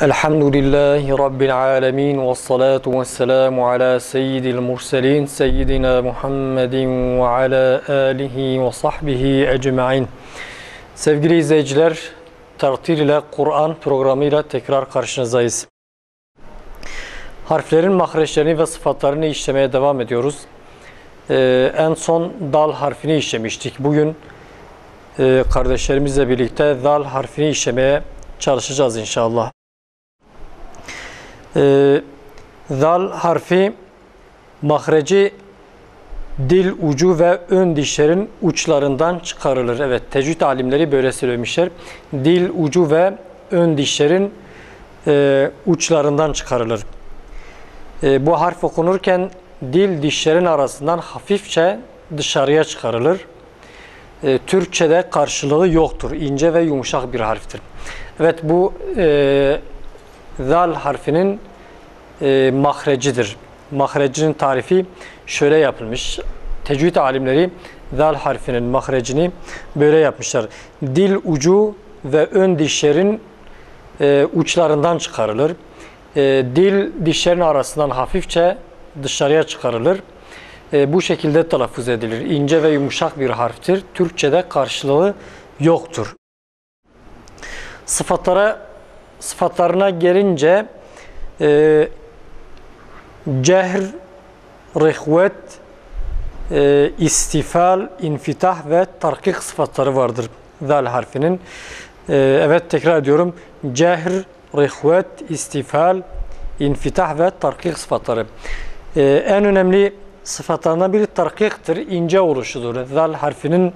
Elhamdülillahi Rabbil alemin ve salatu ve selamu ala seyyidil murselin seyyidina Muhammedin ve ala alihi ve sahbihi ecma'in. Sevgili izleyiciler, Tartil ile Kur'an programıyla tekrar karşınızdayız. Harflerin mahreçlerini ve sıfatlarını işlemeye devam ediyoruz. En son dal harfini işlemiştik. Bugün kardeşlerimizle birlikte dal harfini işlemeye çalışacağız inşallah. Dal harfi mahreci dil ucu ve ön dişlerin uçlarından çıkarılır. Evet, tecvid alimleri böyle söylemişler. Dil ucu ve ön dişlerin uçlarından çıkarılır. Bu harf okunurken dil dişlerin arasından hafifçe dışarıya çıkarılır. Türkçe'de karşılığı yoktur. İnce ve yumuşak bir harftir. Evet, bu zal harfinin mahrecidir. Mahrecinin tarifi şöyle yapılmış. Tecvid alimleri zal harfinin mahrecini böyle yapmışlar. Dil ucu ve ön dişlerin uçlarından çıkarılır. Dil dişlerin arasından hafifçe dışarıya çıkarılır. Bu şekilde telaffuz edilir. İnce ve yumuşak bir harftir. Türkçe'de karşılığı yoktur. Sıfatlarına gelince cehr, rihvet, istifal, infitah ve tarkik sıfatları vardır zal harfinin. Evet, tekrar ediyorum. Cehr, rihvet, istifal, infitah ve tarkik sıfatları. En önemli sıfatlarından biri tarkiktir, ince oluşudur. Zal harfinin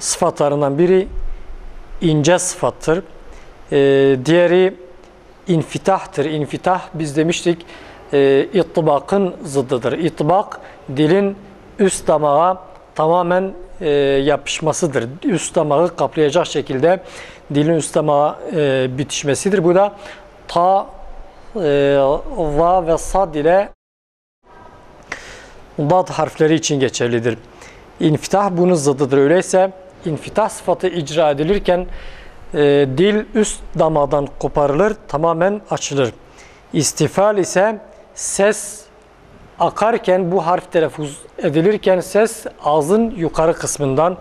sıfatlarından biri ince sıfattır. Diğeri infitahtır. İnfitah, biz demiştik, ittibakın zıddıdır. İttibak, dilin üst damağa tamamen yapışmasıdır. Üst damağı kaplayacak şekilde dilin üst damağa bitişmesidir. Bu da ta, va ve sad ile dad harfleri için geçerlidir. İnfitah bunun zıddıdır. Öyleyse infitah sıfatı icra edilirken dil üst damağdan koparılır, tamamen açılır. İstifal ise ses akarken, bu harf telaffuz edilirken ses ağzın yukarı kısmından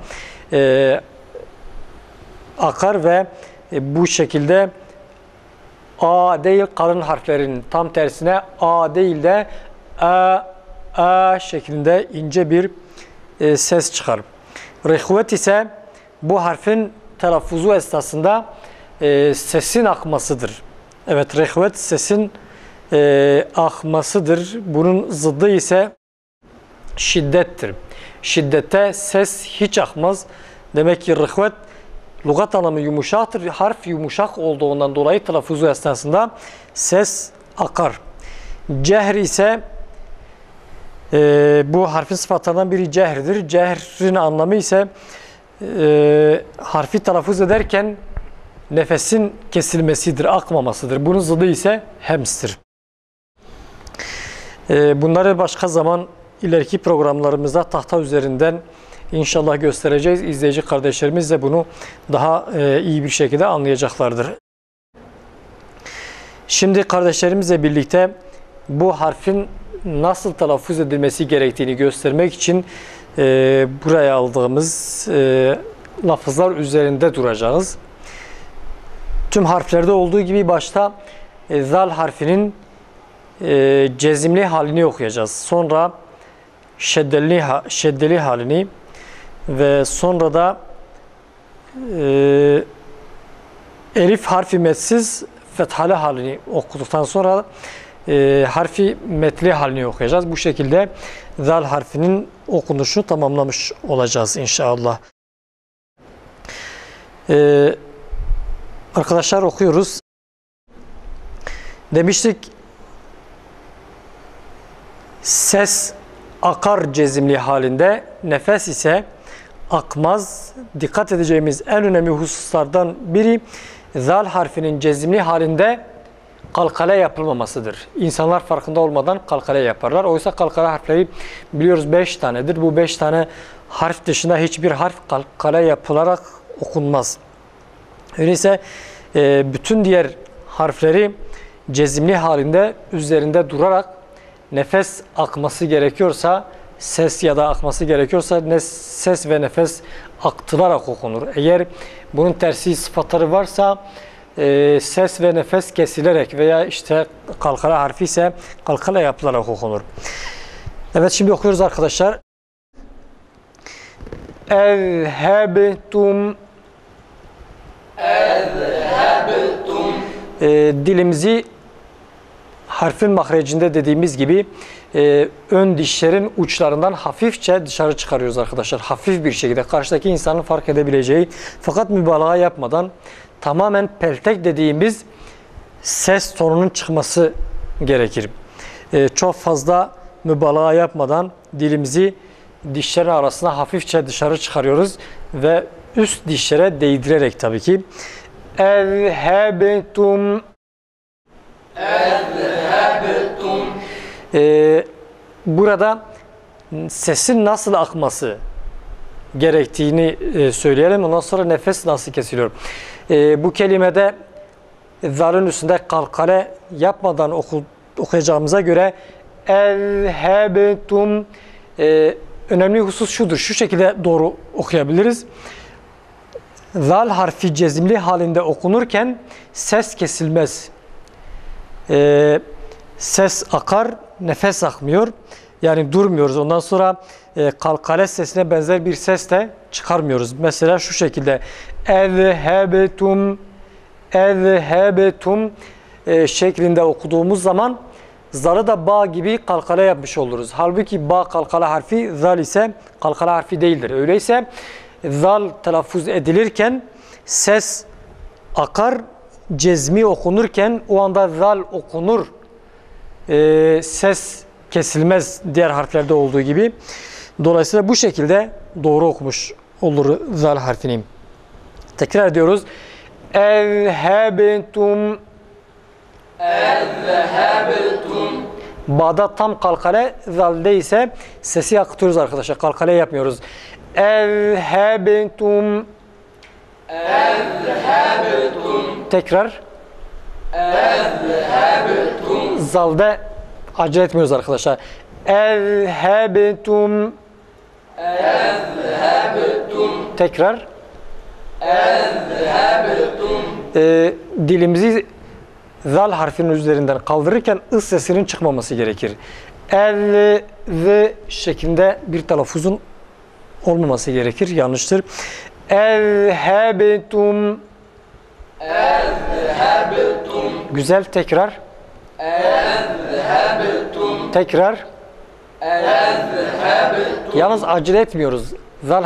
akar ve bu şekilde a değil, kalın harflerin tam tersine a değil de a şeklinde ince bir ses çıkar. Rihvet ise bu harfin telaffuzu esnasında sesin akmasıdır. Evet, rihvet sesin akmasıdır. Bunun zıddı ise şiddettir. Şiddette ses hiç akmaz. Demek ki rihvet lügat anlamı yumuşaktır. Harf yumuşak olduğundan dolayı telaffuzu esnasında ses akar. Cehr ise bu harfin sıfatlarından biri cehrdir. Cehrin anlamı ise harfi telaffuz ederken nefesin kesilmesidir, akmamasıdır. Bunun zıddı ise hemstir. Bunları başka zaman ileriki programlarımızda tahta üzerinden inşallah göstereceğiz. İzleyici kardeşlerimiz de bunu daha iyi bir şekilde anlayacaklardır. Şimdi kardeşlerimizle birlikte bu harfin nasıl telaffuz edilmesi gerektiğini göstermek için buraya aldığımız lafızlar üzerinde duracağız. Tüm harflerde olduğu gibi başta zal harfinin cezimli halini okuyacağız. Sonra şeddeli halini ve sonra da elif harfi metsiz fethalı halini okuduktan sonra harfi metli halini okuyacağız. Bu şekilde zal harfinin okunuşunu tamamlamış olacağız inşallah. Arkadaşlar, okuyoruz. Demiştik, ses akar cezimli halinde, nefes ise akmaz. Dikkat edeceğimiz en önemli hususlardan biri zal harfinin cezimli halinde kalkale yapılmamasıdır. İnsanlar farkında olmadan kalkale yaparlar. Oysa kalkale harfleri biliyoruz 5 tanedir. Bu 5 tane harf dışında hiçbir harf kalkale yapılarak okunmaz. Öyleyse Bütün diğer harfleri cezimli halinde üzerinde durarak nefes akması gerekiyorsa, ses ya da akması gerekiyorsa ses ve nefes aktılarak okunur. Eğer bunun tersi sıfatları varsa ses ve nefes kesilerek veya işte kalkala harfi ise kalkala yapılarak okunur. Evet, şimdi okuyoruz arkadaşlar. Ezhebtum. Dilimizi harfin mahrecinde dediğimiz gibi ön dişlerin uçlarından hafifçe dışarı çıkarıyoruz arkadaşlar. Hafif bir şekilde karşıdaki insanın fark edebileceği, fakat mübalağa yapmadan tamamen peltek dediğimiz ses tonunun çıkması gerekir. Çok fazla mübalağa yapmadan dilimizi dişlerin arasına hafifçe dışarı çıkarıyoruz ve üst dişlere değdirerek tabii ki. Ezhebtum. Burada sesin nasıl akması gerektiğini söyleyelim. Ondan sonra nefes nasıl kesiliyor. Bu kelimede zalın üstünde kalkale yapmadan okuyacağımıza göre ezhebtum, önemli husus şudur. Şu şekilde doğru okuyabiliriz. Zal harfi cezimli halinde okunurken ses kesilmez. Ses akar, nefes akmıyor. Yani durmuyoruz. Ondan sonra kalkale sesine benzer bir ses de çıkarmıyoruz. Mesela şu şekilde ezhebetum, ezhebetum şeklinde okuduğumuz zaman zalı da ba gibi kalkale yapmış oluruz. Halbuki ba kalkale harfi, zal ise kalkale harfi değildir. Öyleyse zal telaffuz edilirken ses akar, cezmi okunurken o anda zal okunur. Ses kesilmez diğer harflerde olduğu gibi. Dolayısıyla bu şekilde doğru okumuş olur zal harfini. Tekrar ediyoruz. Ezhebtum. Ezhebtum. Ba'da tam kalkale, zalde ise sesi akıtıyoruz arkadaşlar. Kalkale yapmıyoruz. Ezhebtum. Ezhebtum. Tekrar. Ezhebtum. Zalde acele etmiyoruz arkadaşlar. Ezhebtum. Ezhebtum. Tekrar. Ezhebtum. Dilimizi zal harfinin üzerinden kaldırırken ıs sesinin çıkmaması gerekir. El ve şeklinde bir telaffuzun olmaması gerekir. Yanlıştır. Ezhebtum. Ezhebtum. Güzel, tekrar. Ezhebtum. Tekrar. Ezhebtum. Yalnız acele etmiyoruz. Zal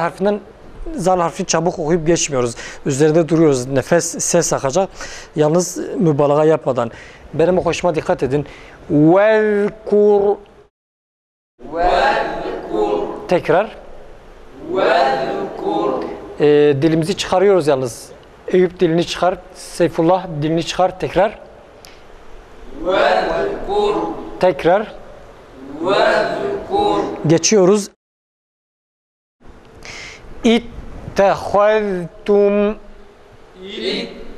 harfini çabuk okuyup geçmiyoruz. Üzerinde duruyoruz. Nefes, ses akacak. Yalnız mübalağa yapmadan. Benim okuyuşuma dikkat edin. Vezkur. Vezkur. Tekrar. Vezkur. Dilimizi çıkarıyoruz yalnız. Eyüp dilini çıkar. Seyfullah dilini çıkar. Tekrar. Vezkur. Tekrar. Vezkur. Geçiyoruz. İttehaztum.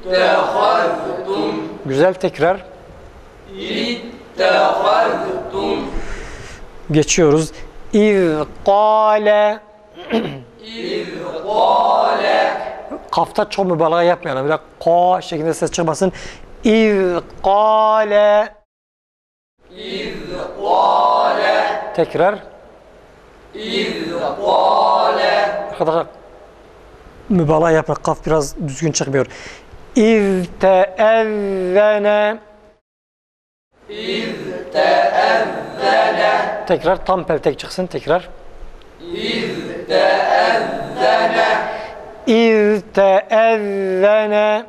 İttehaztum. Güzel, tekrar. İttehaztum. Geçiyoruz. İzkâle. İzkâle. Kafta çok mübalağa yapmayalım. Biraz ka şeklinde ses çıkmasın. İzkâle. İzkâle. Tekrar. İzkâle. Arkadaşlar mübalağa yapmak, kaf biraz düzgün çıkmıyor. İzteezzene. İzteezzene. Tekrar tam peltek çıksın, tekrar. İzteezzene. İzteezzene.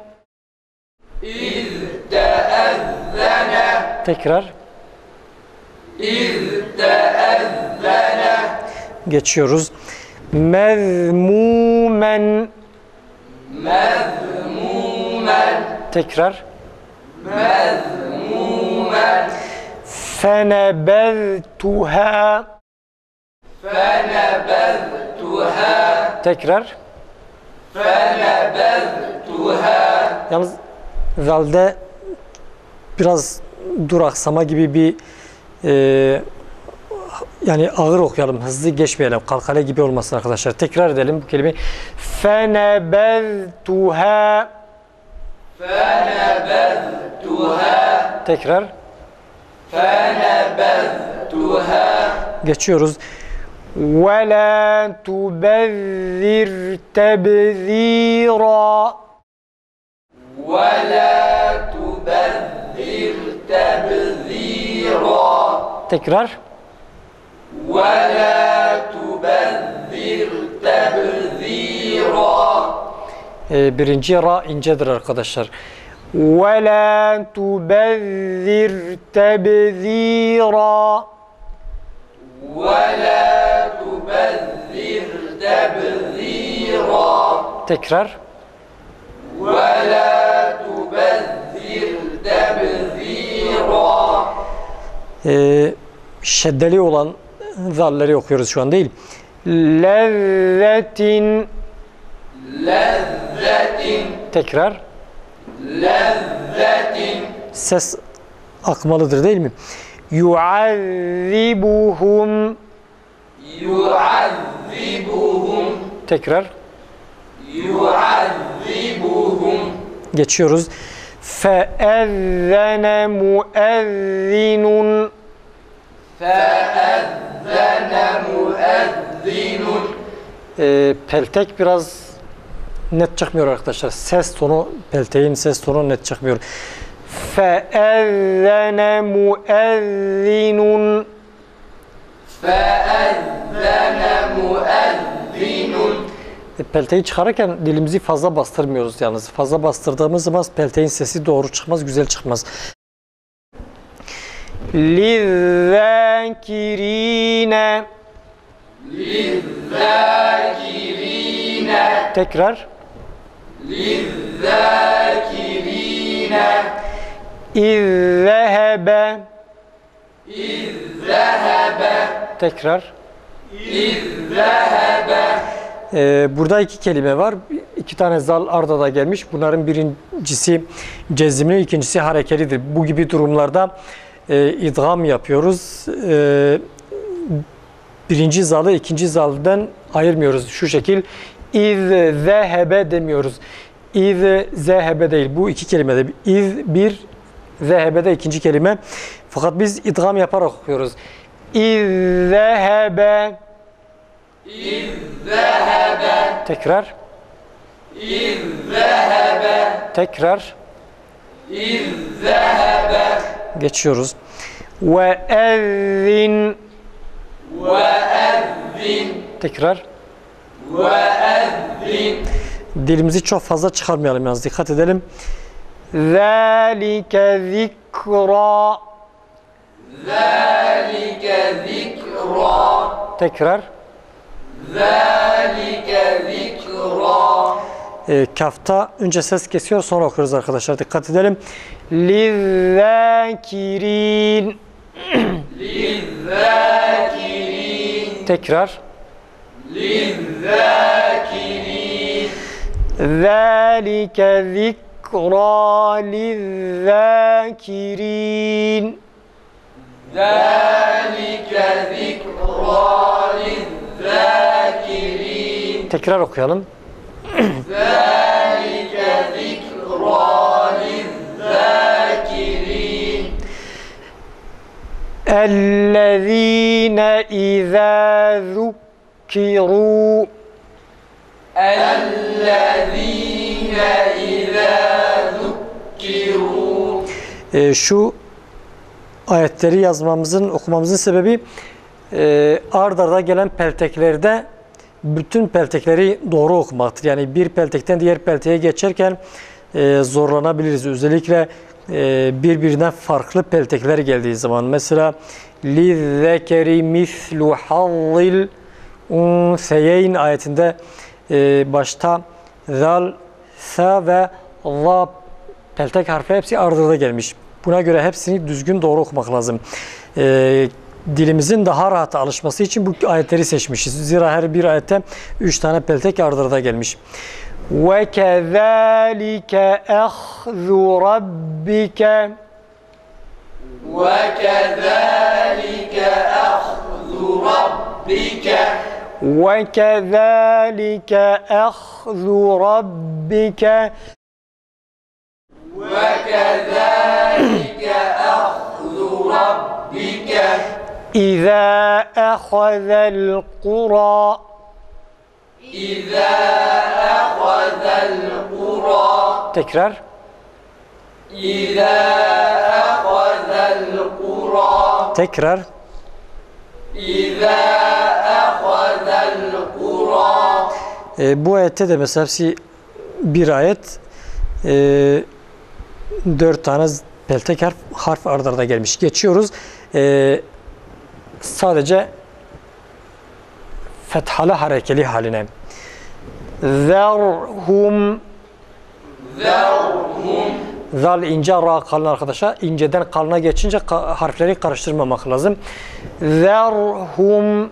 İzteezzene. Tekrar. İzteezzene. Geçiyoruz. Mezmumen. Mezmumen. Tekrar. Mezmumen. Fenebeztuha. Fenebeztuha. Tekrar. Fenebeztuha. Yalnız zalde biraz duraksama gibi bir yani ağır okuyalım, hızlı geçmeyelim. Kalkale gibi olmasın arkadaşlar. Tekrar edelim bu kelimeyi. Fenebeztuha. Fenebeztuha. Tekrar. Fenebeztuha. Geçiyoruz. Ve la tubezzir tebzira. Ve la tubezzir tebzira. Tekrar. وَلَا تُبَذِّرْ تَبْذِيرًا. Birinci ra incedir arkadaşlar. وَلَا تُبَذِّرْ تَبْذِيرًا. وَلَا تُبَذِّرْ تَبْذِيرًا. Tekrar. وَلَا تُبَذِّرْ تَبْذِيرًا. Şeddeli olan zalleri okuyoruz şu an değil. Lezzetin. Lezzetin. Tekrar. Lezzetin. Ses akmalıdır değil mi? Yuazzibuhum. Yuazzibuhum. Tekrar. Yuazzibuhum. Geçiyoruz. Feezzene muezzinun. فَأَذَّنَ مُؤَذِّنٌ. Peltek biraz net çıkmıyor arkadaşlar. Ses tonu, pelteğin ses tonu net çıkmıyor. فَأَذَّنَ مُؤَذِّنٌ. فَأَذَّنَ مُؤَذِّنٌ. Pelteği çıkarırken dilimizi fazla bastırmıyoruz yalnız. Fazla bastırdığımız zaman pelteğin sesi doğru çıkmaz, güzel çıkmaz. لِلذَّاكِرِينَ. لِلذَّاكِرِينَ. Tekrar. لِلذَّاكِرِينَ. İzzeHebe. İzzeHebe. Tekrar. İzzeHebe. Burada iki kelime var. İki tane zal ard arda gelmiş. Bunların birincisi cezimli, ikincisi harekelidir. Bu gibi durumlarda idgam yapıyoruz. Birinci zalı ikinci zaldan ayırmıyoruz. Şu şekil İzzehebe demiyoruz. İzzehebe değil. Bu iki kelimede. İz bir, zehebe de ikinci kelime. Fakat biz idgam yaparak okuyoruz. İzzehebe. İzzehebe. Tekrar. İzzehebe. Tekrar. İzzehebe. Geçiyoruz. Ve ezzin. Ve ezzin. Tekrar. Ve ezzin. Dilimizi çok fazla çıkarmayalım yalnız. Dikkat edelim. Zâlike zikra. Zâlike zikra. Tekrar. Zâlike zikra. Kafta önce ses kesiyor, sonra okuyoruz arkadaşlar. Dikkat edelim. Lizzâkirin. Lizzâkirin. Tekrar. Lizzâkirin. Zâlike zikra lizzâkirin. Zâlike zikra lizzâkirin. Tekrar okuyalım. Zâlike zikra lizzâkirin. Ellezîne izâ zukkirû. Ellezîne izâ zukkirû. Şu ayetleri yazmamızın, okumamızın sebebi ard arda gelen pelteklerde bütün peltekleri doğru okumaktır. Yani bir peltekten diğer pelteğe geçerken zorlanabiliriz. Özellikle birbirinden farklı peltekler geldiği zaman. Mesela lizzekeri mislu hazzil unseyeyn ayetinde başta zal, sa ve za peltek harfi hepsi ard arda gelmiş. Buna göre hepsini düzgün doğru okumak lazım. Dilimizin daha rahat alışması için bu ayetleri seçmişiz. Zira her bir ayette 3 tane peltek ard arda gelmiş. وَكَذَٰلِكَ أَخْذُ رَبِّكَ وَكَذَٰلِكَ أَخْذُ رَبِّكَ وَكَذَٰلِكَ أَخْذُ رَبِّكَ وَكَذَٰلِكَ أَخْذُ رَبِّكَ إِذَا أَخَذَ الْقُرَىٰ إِذَا أَخَذَ الْقُرَىٰ Tekrar. إِذَا أَخَذَ الْقُرَىٰ Tekrar. إِذَا أَخَذَ الْقُرَىٰ Bu ayette de mesela bir ayet 4 tane peltek harf ard arda gelmiş. Geçiyoruz. Sadece fethalı harekeli haline. Zerhum. Zal ince, ra kalın arkadaşlar. İnceden kalına geçince harfleri karıştırmamak lazım. Zerhum.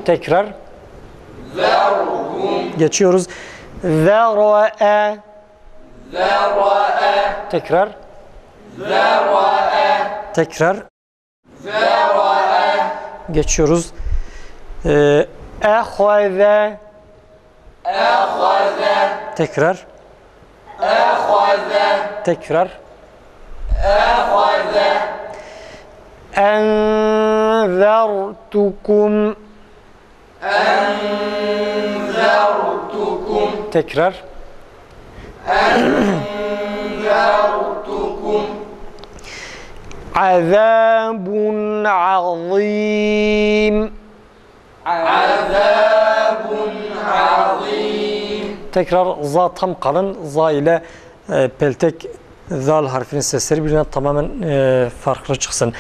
Tekrar. Geçiyoruz. Zera'e. Tekrar. Tekrar. Geçiyoruz. Ehaze. Tekrar. Tekrar. Enzertukum. Tekrar. Azabun azim. Tekrar za tam kalın. Za ile peltek zal harfinin sesleri birbirinden tamamen farklı çıksın.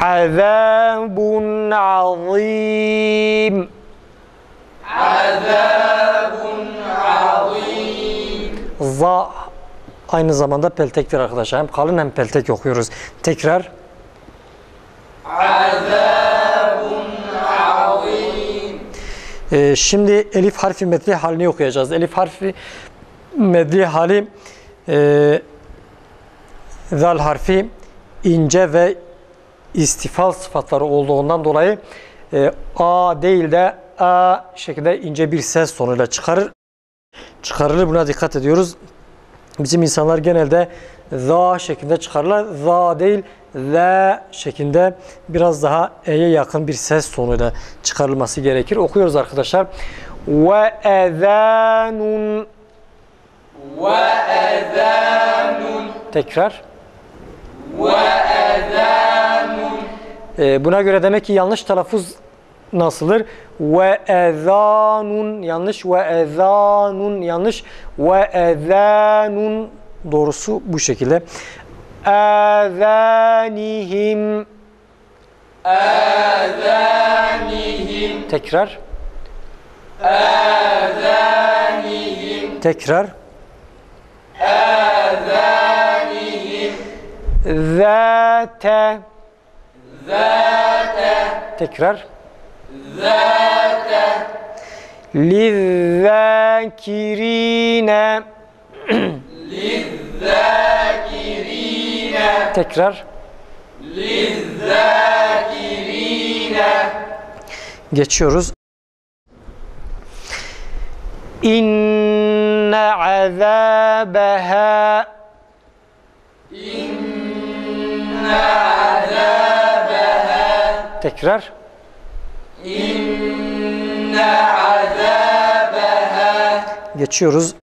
Azabun azim. Za aynı zamanda peltektir arkadaşlar. Hem kalın hem peltek okuyoruz. Tekrar. Şimdi elif harfi medli halini okuyacağız. Elif harfi medli hali zal harfi ince ve istifal sıfatları olduğundan dolayı a değil de a şekilde ince bir ses sonuyla çıkarılır. Buna dikkat ediyoruz. Bizim insanlar genelde za şeklinde çıkarırlar. Za değil, la şeklinde biraz daha e'ye yakın bir ses sonuyla çıkarılması gerekir. Okuyoruz arkadaşlar. Ve ezanun. Tekrar. Buna göre demek ki yanlış telaffuz nasıldır? Ve ezanun yanlış, ve ezanun yanlış, ve ezanun doğrusu bu şekilde. Azanihim. Tekrar. Tekrar. Zate. Tekrar. Lizzakirine. Tekrar. Geçiyoruz. İnne azabeha. Tekrar. Geçiyoruz.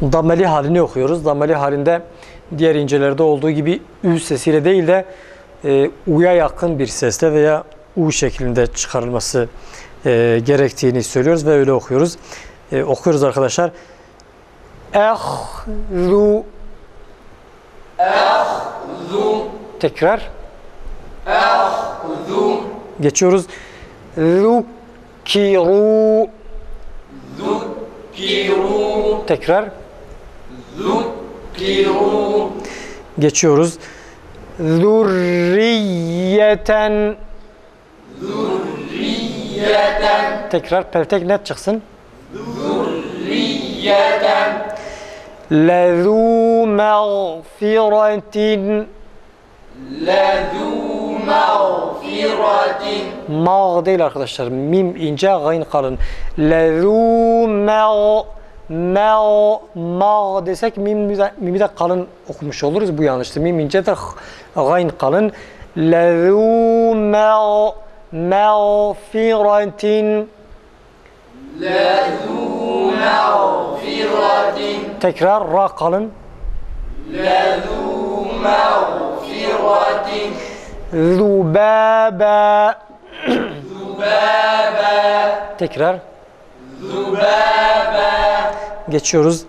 Dammeli halini okuyoruz. Dammeli halinde diğer incelerde olduğu gibi ü sesiyle değil de u'ya yakın bir sesle veya u şeklinde çıkarılması gerektiğini söylüyoruz ve öyle okuyoruz. Okuyoruz arkadaşlar. Ehzu. Tekrar. Geçiyoruz. Zukiru. Tekrar. Geçiyoruz. Zurriyeten. ذرية Tekrar peltek net çıksın. ذرية لَذُو مَغْفِرَةٍ لذو مغفرة Mağ değil arkadaşlar. Mim ince, gayn kalın. لَذُو mağ desek mimi de kalın okumuş oluruz. Bu yanlıştır. Mim ince de gayn kalın. لَذُو مَغْفِرَةٍ لذو مغفرة Tekrar ra kalın. لذو مغفرة ذُبَابًا ذبابا Tekrar ذبابا geçiyoruz.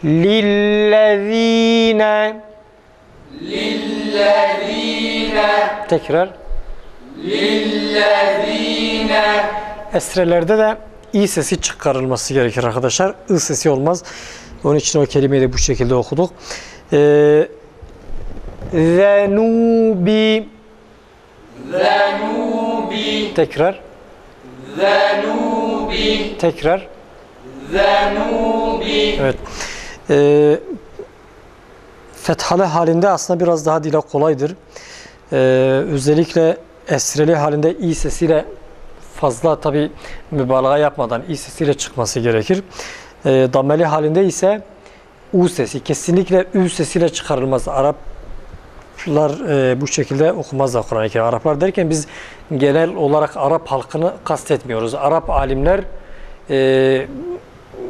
لِلَّذ۪ينَ للذين Tekrar. للذين Esrelerde de i sesi çıkarılması gerekir arkadaşlar. I sesi olmaz. Onun için o kelimeyi de bu şekilde okuduk. Zenubi ذنوب Tekrar. ذنوب Tekrar. ذنوب Evet. Fethalı halinde aslında biraz daha dile kolaydır. Özellikle esreli halinde i sesiyle fazla tabi mübalağa yapmadan i sesiyle çıkması gerekir. Dammeli halinde ise u sesi, kesinlikle ü sesiyle çıkarılmaz. Araplar bu şekilde okumazlar Kur'an-ı Kerim. Araplar derken biz genel olarak Arap halkını kastetmiyoruz. Arap alimler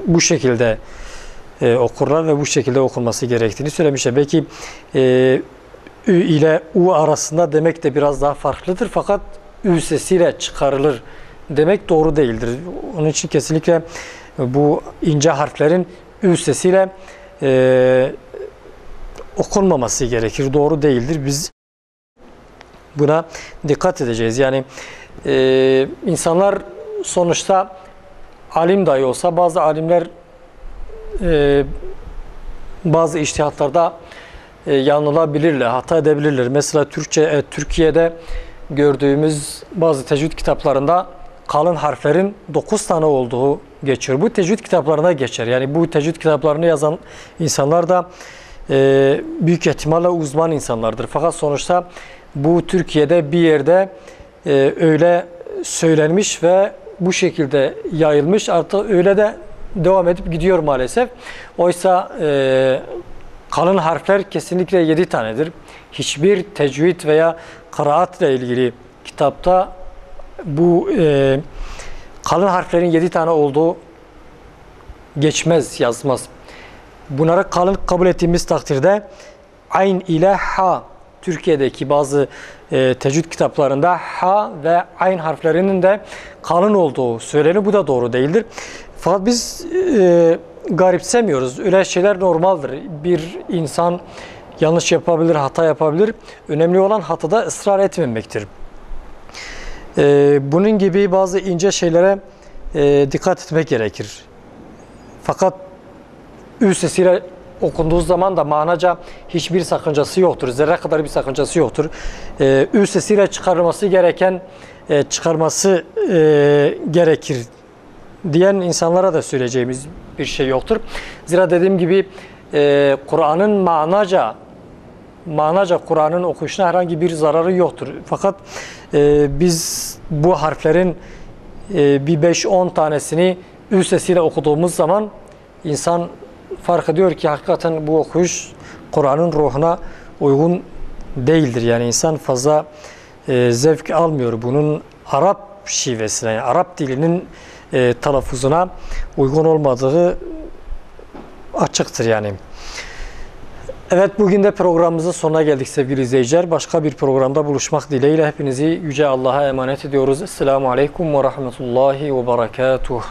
bu şekilde okurlar ve bu şekilde okunması gerektiğini söylemişler. Belki ü ile u arasında demek de biraz daha farklıdır. Fakat ü sesiyle çıkarılır demek doğru değildir. Onun için kesinlikle bu ince harflerin ü sesiyle okunmaması gerekir. Doğru değildir. Biz buna dikkat edeceğiz. Yani insanlar sonuçta alim dahi olsa bazı alimler bazı içtihatlarda yanılabilirler, hata edebilirler. Mesela Türkiye'de gördüğümüz bazı tecvid kitaplarında kalın harflerin 9 tane olduğu geçiyor. Bu tecvid kitaplarına geçer. Yani bu tecvid kitaplarını yazan insanlar da büyük ihtimalle uzman insanlardır. Fakat sonuçta bu Türkiye'de bir yerde öyle söylenmiş ve bu şekilde yayılmış. Artık öyle de devam edip gidiyor maalesef. Oysa kalın harfler kesinlikle 7 tanedir. Hiçbir tecvid veya kıraat ile ilgili kitapta bu kalın harflerin 7 tane olduğu geçmez, yazmaz. Bunları kalın kabul ettiğimiz takdirde ayn ile ha, Türkiye'deki bazı tecvid kitaplarında ha ve ayn harflerinin de kalın olduğu söylenir. Bu da doğru değildir. Fakat biz garipsemiyoruz. Öyle şeyler normaldir. Bir insan yanlış yapabilir, hata yapabilir. Önemli olan hatada ısrar etmemektir. Bunun gibi bazı ince şeylere dikkat etmek gerekir. Fakat ü sesiyle okunduğu zaman da manaca hiçbir sakıncası yoktur. Zerre kadar bir sakıncası yoktur. Ü sesiyle çıkarılması gereken çıkarması gerekir diyen insanlara da söyleyeceğimiz bir şey yoktur. Zira dediğim gibi Kur'an'ın manaca Kur'an'ın okuyuşuna herhangi bir zararı yoktur. Fakat biz bu harflerin bir 5-10 tanesini ü sesiyle okuduğumuz zaman insan fark ediyor ki hakikaten bu okuyuş Kur'an'ın ruhuna uygun değildir. Yani insan fazla zevk almıyor. Bunun Arap şivesine, yani Arap dilinin telaffuzuna uygun olmadığı açıktır yani. Evet, bugün de programımızın sonuna geldik sevgili izleyiciler. Başka bir programda buluşmak dileğiyle hepinizi Yüce Allah'a emanet ediyoruz. Esselamu Aleyküm ve Rahmetullahi ve Berekatuhu.